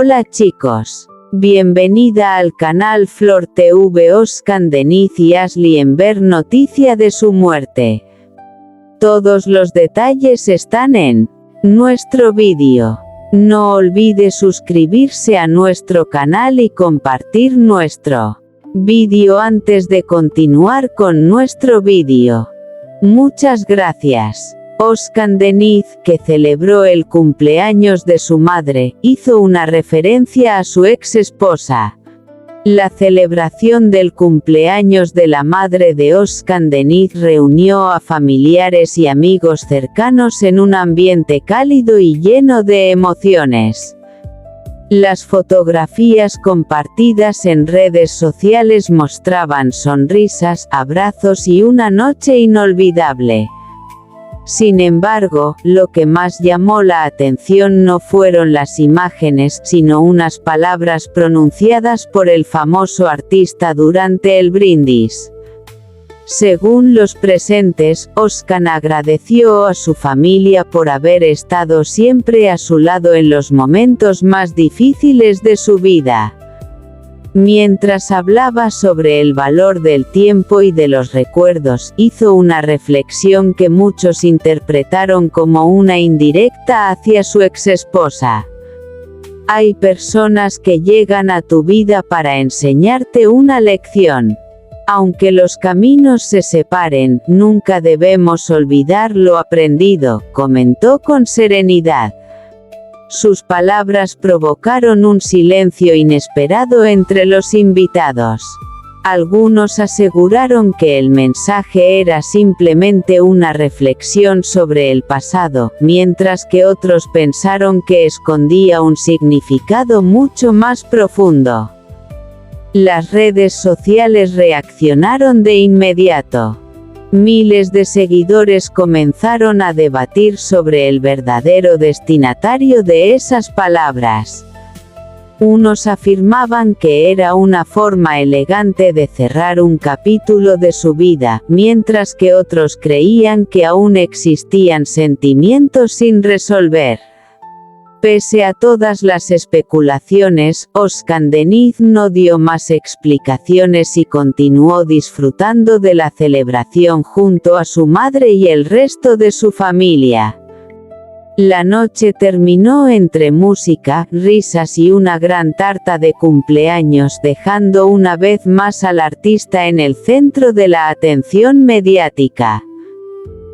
Hola chicos. Bienvenida al canal Flor TV. Özkan Deniz y Asli Enver noticia de su muerte. Todos los detalles están en nuestro vídeo. No olvide suscribirse a nuestro canal y compartir nuestro vídeo antes de continuar con nuestro vídeo. Muchas gracias. Özkan Deniz, que celebró el cumpleaños de su madre, hizo una referencia a su ex esposa. La celebración del cumpleaños de la madre de Özkan Deniz reunió a familiares y amigos cercanos en un ambiente cálido y lleno de emociones. Las fotografías compartidas en redes sociales mostraban sonrisas, abrazos y una noche inolvidable. Sin embargo, lo que más llamó la atención no fueron las imágenes, sino unas palabras pronunciadas por el famoso artista durante el brindis. Según los presentes, Özkan agradeció a su familia por haber estado siempre a su lado en los momentos más difíciles de su vida. Mientras hablaba sobre el valor del tiempo y de los recuerdos, hizo una reflexión que muchos interpretaron como una indirecta hacia su exesposa. Hay personas que llegan a tu vida para enseñarte una lección. Aunque los caminos se separen, nunca debemos olvidar lo aprendido, comentó con serenidad. Sus palabras provocaron un silencio inesperado entre los invitados. Algunos aseguraron que el mensaje era simplemente una reflexión sobre el pasado, mientras que otros pensaron que escondía un significado mucho más profundo. Las redes sociales reaccionaron de inmediato. Miles de seguidores comenzaron a debatir sobre el verdadero destinatario de esas palabras. Unos afirmaban que era una forma elegante de cerrar un capítulo de su vida, mientras que otros creían que aún existían sentimientos sin resolver. Pese a todas las especulaciones, Özkan Deniz no dio más explicaciones y continuó disfrutando de la celebración junto a su madre y el resto de su familia. La noche terminó entre música, risas y una gran tarta de cumpleaños, dejando una vez más al artista en el centro de la atención mediática.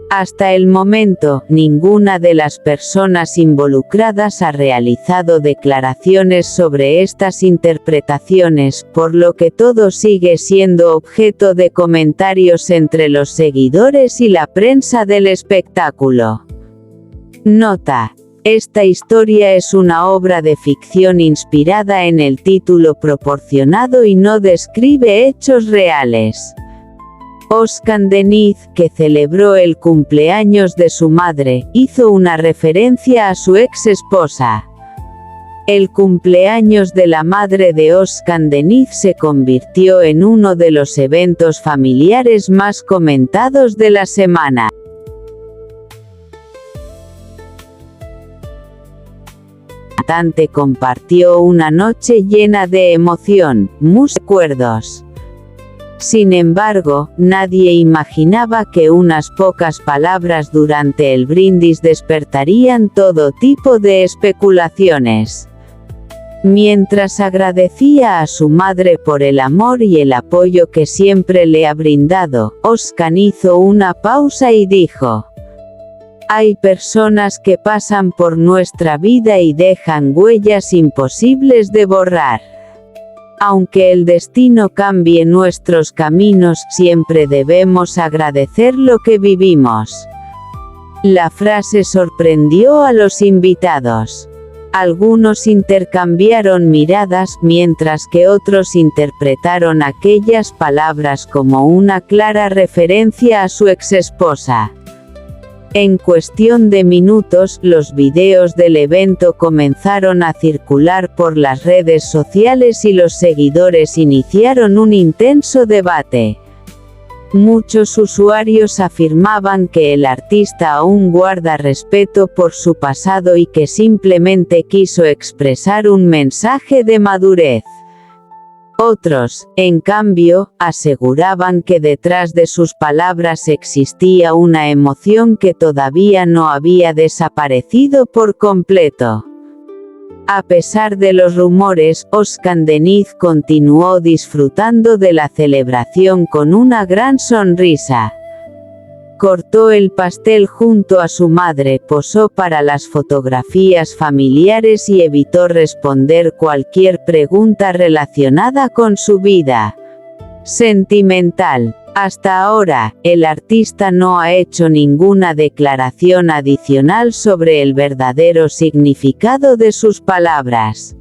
Hasta el momento, ninguna de las personas involucradas ha realizado declaraciones sobre estas interpretaciones, por lo que todo sigue siendo objeto de comentarios entre los seguidores y la prensa del espectáculo. Nota: esta historia es una obra de ficción inspirada en el título proporcionado y no describe hechos reales. Özkan Deniz, que celebró el cumpleaños de su madre, hizo una referencia a su ex esposa. El cumpleaños de la madre de Özkan Deniz se convirtió en uno de los eventos familiares más comentados de la semana. La cantante compartió una noche llena de emoción, muchos recuerdos. Sin embargo, nadie imaginaba que unas pocas palabras durante el brindis despertarían todo tipo de especulaciones. Mientras agradecía a su madre por el amor y el apoyo que siempre le ha brindado, Özkan hizo una pausa y dijo: hay personas que pasan por nuestra vida y dejan huellas imposibles de borrar. Aunque el destino cambie nuestros caminos, siempre debemos agradecer lo que vivimos. La frase sorprendió a los invitados. Algunos intercambiaron miradas, mientras que otros interpretaron aquellas palabras como una clara referencia a su exesposa. En cuestión de minutos, los videos del evento comenzaron a circular por las redes sociales y los seguidores iniciaron un intenso debate. Muchos usuarios afirmaban que el artista aún guarda respeto por su pasado y que simplemente quiso expresar un mensaje de madurez. Otros, en cambio, aseguraban que detrás de sus palabras existía una emoción que todavía no había desaparecido por completo. A pesar de los rumores, Özkan Deniz continuó disfrutando de la celebración con una gran sonrisa. Cortó el pastel junto a su madre, posó para las fotografías familiares y evitó responder cualquier pregunta relacionada con su vida sentimental. Hasta ahora, el artista no ha hecho ninguna declaración adicional sobre el verdadero significado de sus palabras.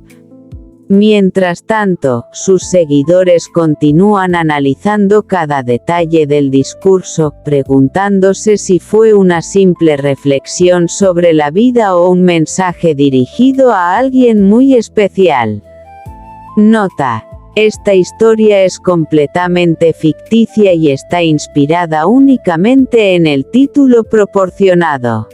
Mientras tanto, sus seguidores continúan analizando cada detalle del discurso, preguntándose si fue una simple reflexión sobre la vida o un mensaje dirigido a alguien muy especial. Nota: esta historia es completamente ficticia y está inspirada únicamente en el título proporcionado.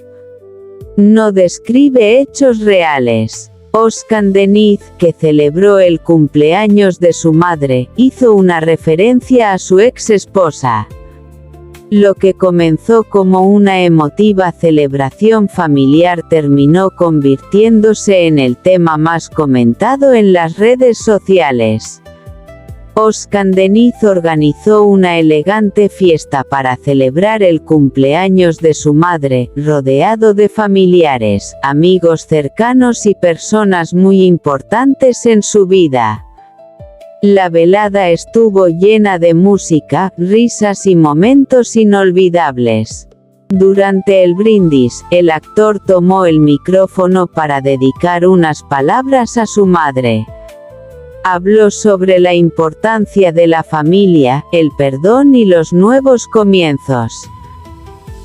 No describe hechos reales. Özkan Deniz, que celebró el cumpleaños de su madre, hizo una referencia a su ex esposa. Lo que comenzó como una emotiva celebración familiar terminó convirtiéndose en el tema más comentado en las redes sociales. Özkan Deniz organizó una elegante fiesta para celebrar el cumpleaños de su madre, rodeado de familiares, amigos cercanos y personas muy importantes en su vida. La velada estuvo llena de música, risas y momentos inolvidables. Durante el brindis, el actor tomó el micrófono para dedicar unas palabras a su madre. Habló sobre la importancia de la familia, el perdón y los nuevos comienzos.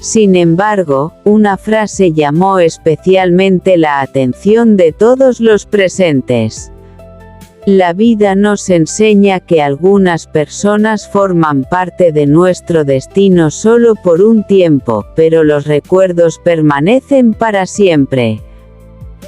Sin embargo, una frase llamó especialmente la atención de todos los presentes. La vida nos enseña que algunas personas forman parte de nuestro destino solo por un tiempo, pero los recuerdos permanecen para siempre.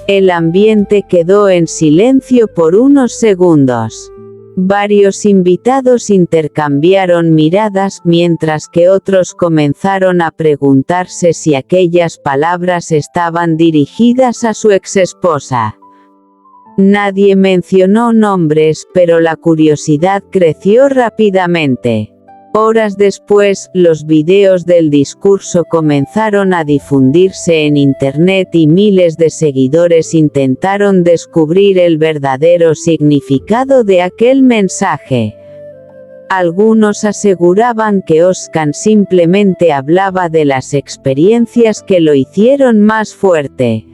El ambiente quedó en silencio por unos segundos. Varios invitados intercambiaron miradas, mientras que otros comenzaron a preguntarse si aquellas palabras estaban dirigidas a su exesposa. Nadie mencionó nombres, pero la curiosidad creció rápidamente. Horas después, los videos del discurso comenzaron a difundirse en Internet y miles de seguidores intentaron descubrir el verdadero significado de aquel mensaje. Algunos aseguraban que Özkan simplemente hablaba de las experiencias que lo hicieron más fuerte.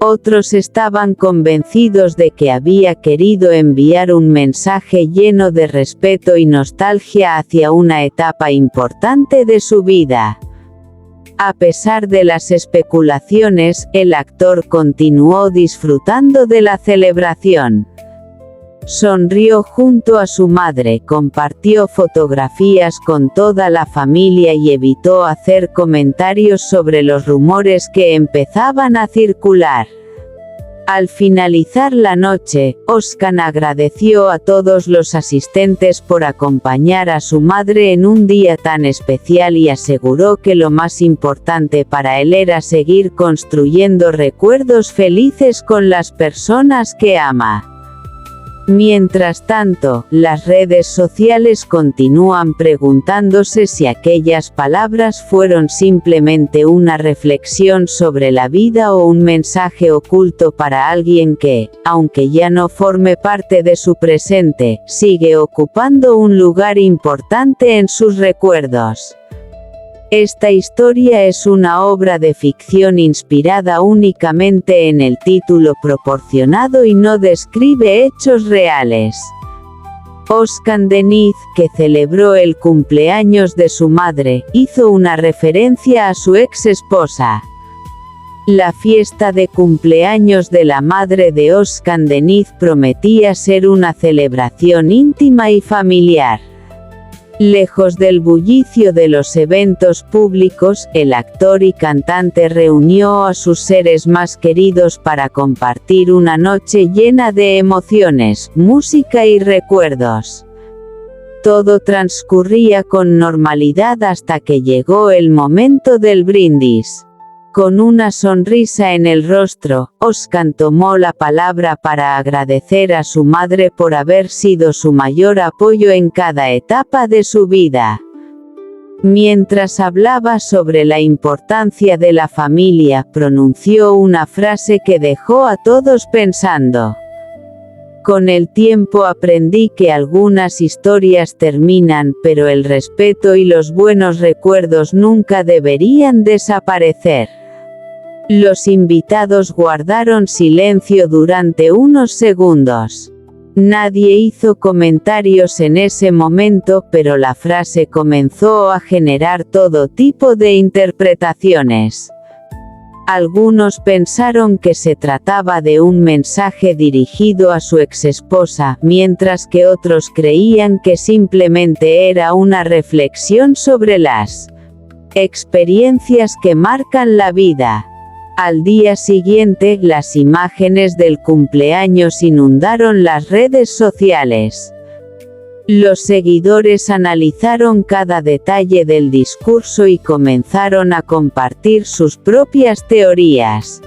Otros estaban convencidos de que había querido enviar un mensaje lleno de respeto y nostalgia hacia una etapa importante de su vida. A pesar de las especulaciones, el actor continuó disfrutando de la celebración. Sonrió junto a su madre, compartió fotografías con toda la familia y evitó hacer comentarios sobre los rumores que empezaban a circular. Al finalizar la noche, Özkan agradeció a todos los asistentes por acompañar a su madre en un día tan especial y aseguró que lo más importante para él era seguir construyendo recuerdos felices con las personas que ama. Mientras tanto, las redes sociales continúan preguntándose si aquellas palabras fueron simplemente una reflexión sobre la vida o un mensaje oculto para alguien que, aunque ya no forme parte de su presente, sigue ocupando un lugar importante en sus recuerdos. Esta historia es una obra de ficción inspirada únicamente en el título proporcionado y no describe hechos reales. Özkan Deniz, que celebró el cumpleaños de su madre, hizo una referencia a su ex esposa. La fiesta de cumpleaños de la madre de Özkan Deniz prometía ser una celebración íntima y familiar. Lejos del bullicio de los eventos públicos, el actor y cantante reunió a sus seres más queridos para compartir una noche llena de emociones, música y recuerdos. Todo transcurría con normalidad hasta que llegó el momento del brindis. Con una sonrisa en el rostro, Özkan tomó la palabra para agradecer a su madre por haber sido su mayor apoyo en cada etapa de su vida. Mientras hablaba sobre la importancia de la familia, pronunció una frase que dejó a todos pensando. Con el tiempo aprendí que algunas historias terminan, pero el respeto y los buenos recuerdos nunca deberían desaparecer. Los invitados guardaron silencio durante unos segundos. Nadie hizo comentarios en ese momento, pero la frase comenzó a generar todo tipo de interpretaciones. Algunos pensaron que se trataba de un mensaje dirigido a su exesposa, mientras que otros creían que simplemente era una reflexión sobre las experiencias que marcan la vida. Al día siguiente, las imágenes del cumpleaños inundaron las redes sociales. Los seguidores analizaron cada detalle del discurso y comenzaron a compartir sus propias teorías.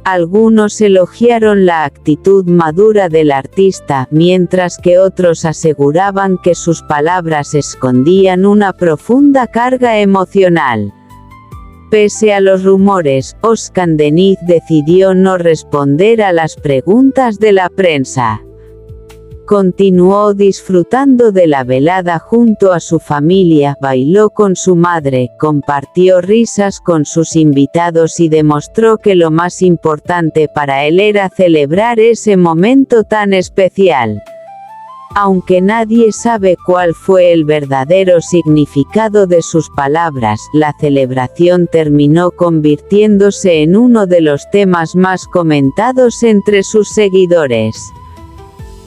Algunos elogiaron la actitud madura del artista, mientras que otros aseguraban que sus palabras escondían una profunda carga emocional. Pese a los rumores, Özkan Deniz decidió no responder a las preguntas de la prensa. Continuó disfrutando de la velada junto a su familia, bailó con su madre, compartió risas con sus invitados y demostró que lo más importante para él era celebrar ese momento tan especial. Aunque nadie sabe cuál fue el verdadero significado de sus palabras, la celebración terminó convirtiéndose en uno de los temas más comentados entre sus seguidores.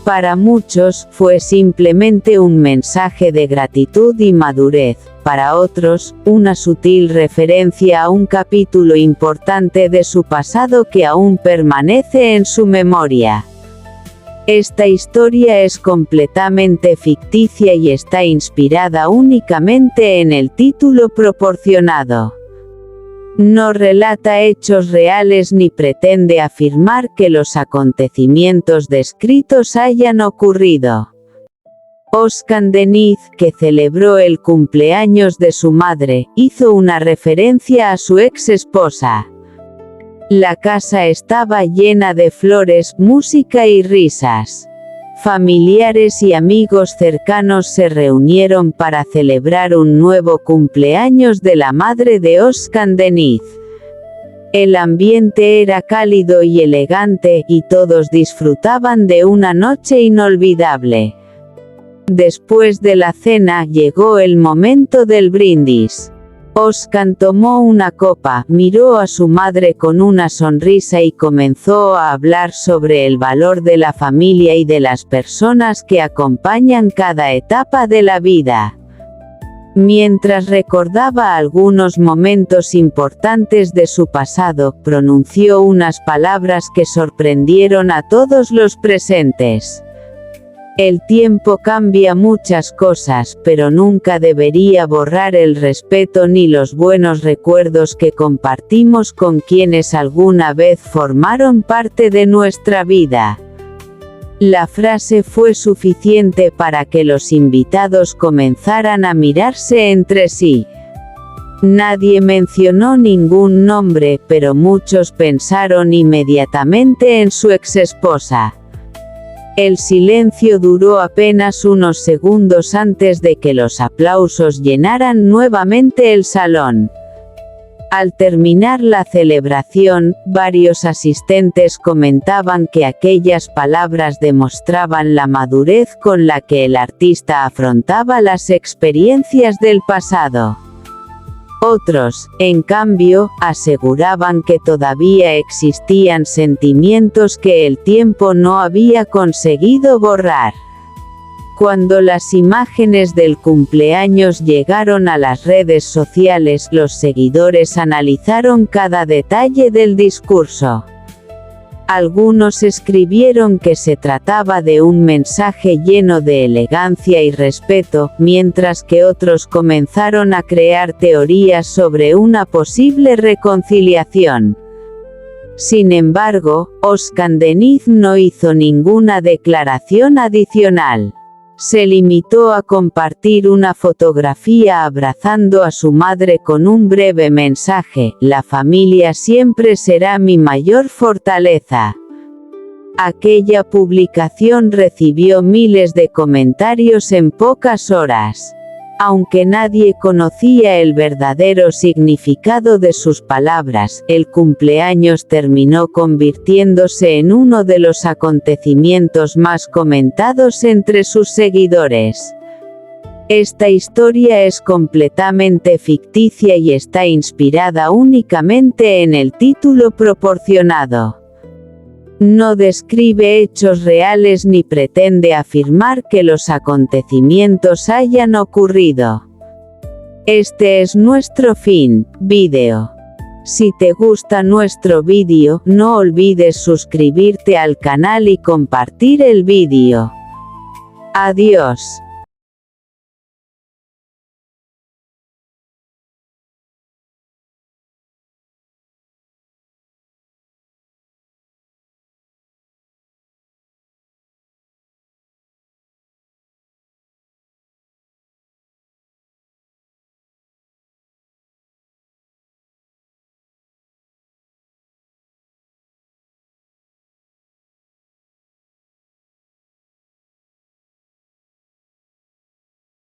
Para muchos, fue simplemente un mensaje de gratitud y madurez, para otros, una sutil referencia a un capítulo importante de su pasado que aún permanece en su memoria. Esta historia es completamente ficticia y está inspirada únicamente en el título proporcionado. No relata hechos reales ni pretende afirmar que los acontecimientos descritos hayan ocurrido. Özkan Deniz, que celebró el cumpleaños de su madre, hizo una referencia a su ex esposa. La casa estaba llena de flores, música y risas. Familiares y amigos cercanos se reunieron para celebrar un nuevo cumpleaños de la madre de Özkan Deniz. El ambiente era cálido y elegante, y todos disfrutaban de una noche inolvidable. Después de la cena, llegó el momento del brindis. Özkan tomó una copa, miró a su madre con una sonrisa y comenzó a hablar sobre el valor de la familia y de las personas que acompañan cada etapa de la vida. Mientras recordaba algunos momentos importantes de su pasado, pronunció unas palabras que sorprendieron a todos los presentes. El tiempo cambia muchas cosas, pero nunca debería borrar el respeto ni los buenos recuerdos que compartimos con quienes alguna vez formaron parte de nuestra vida. La frase fue suficiente para que los invitados comenzaran a mirarse entre sí. Nadie mencionó ningún nombre, pero muchos pensaron inmediatamente en su exesposa. El silencio duró apenas unos segundos antes de que los aplausos llenaran nuevamente el salón. Al terminar la celebración, varios asistentes comentaban que aquellas palabras demostraban la madurez con la que el artista afrontaba las experiencias del pasado. Otros, en cambio, aseguraban que todavía existían sentimientos que el tiempo no había conseguido borrar. Cuando las imágenes del cumpleaños llegaron a las redes sociales, los seguidores analizaron cada detalle del discurso. Algunos escribieron que se trataba de un mensaje lleno de elegancia y respeto, mientras que otros comenzaron a crear teorías sobre una posible reconciliación. Sin embargo, Özkan Deniz no hizo ninguna declaración adicional. Se limitó a compartir una fotografía abrazando a su madre con un breve mensaje: "La familia siempre será mi mayor fortaleza". Aquella publicación recibió miles de comentarios en pocas horas. Aunque nadie conocía el verdadero significado de sus palabras, el cumpleaños terminó convirtiéndose en uno de los acontecimientos más comentados entre sus seguidores. Esta historia es completamente ficticia y está inspirada únicamente en el título proporcionado. No describe hechos reales ni pretende afirmar que los acontecimientos hayan ocurrido. Este es nuestro fin, vídeo. Si te gusta nuestro vídeo, no olvides suscribirte al canal y compartir el vídeo. Adiós.